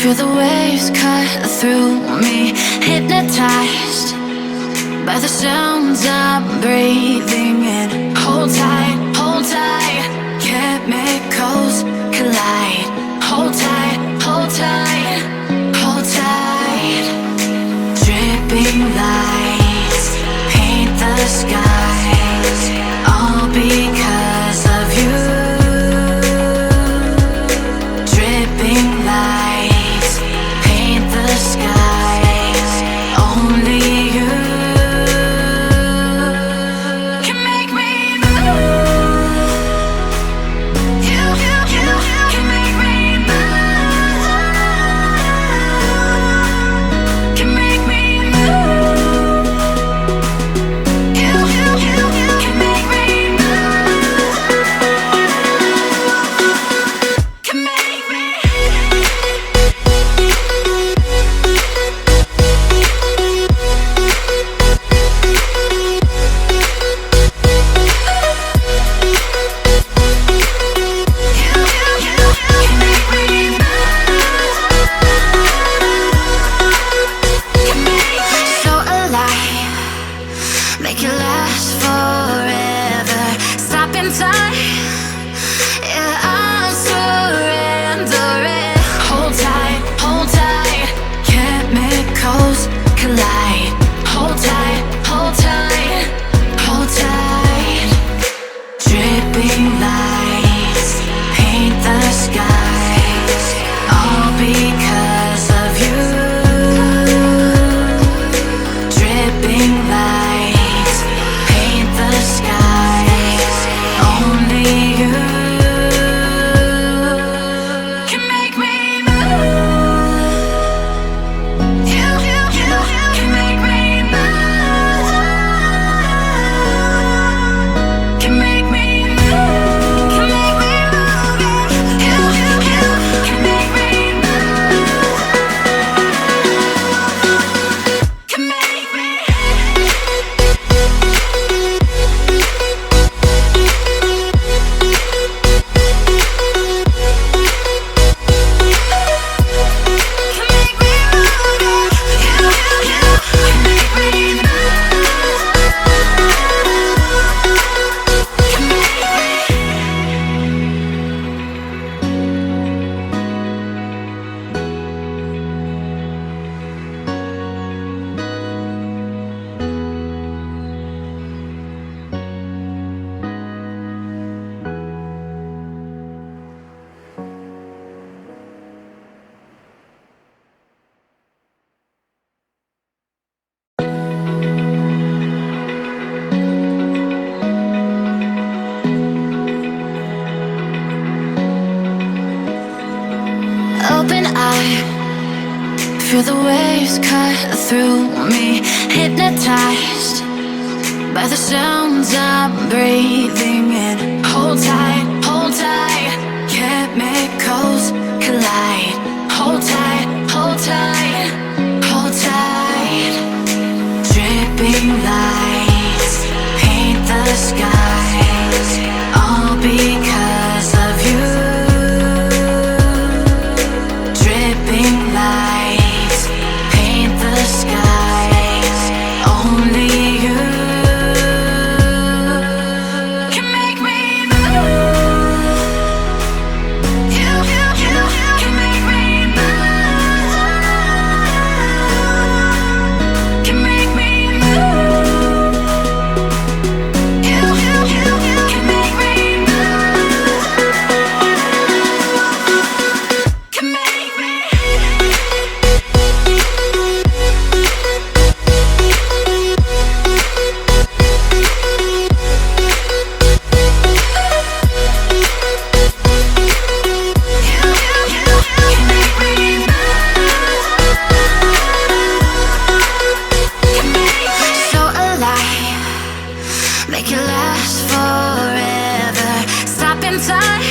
Feel the waves cut through me, hypnotized by the sounds I'm breathing in. Hold tight, chemicals collide. Hold tight, hold tight, hold tight. Dripping lights paint the skies, all because of you. Dripping lights paint the skies, only you can make me move. You can make me move. Can make me move. You can make me move. Can make me. So alive, make it last forever. Stop in time, yeah, I'm surrendering. Hold tight, chemicals collide. Hold tight, hold tight, hold tight. Dripping lights paint the skies, all because of you. Dripping lights paint the skies, only you can make me move. You can make me move. Can make me move. Can make me move. You can make me move. Can make me. Can make me move. You can make me move. Can make me. Open eye, feel the waves cut through me, hypnotized by the sounds I'm breathing in. Hold tight, chemicals collide. Hold tight, hold tight, hold tight. Dripping lights paint the skies, all because of you. Dripping lights paint the skies, only you can make me move. You can make me move. Can make me move. You can make me move. Can make me. So alive, make it last forever. Stop in time,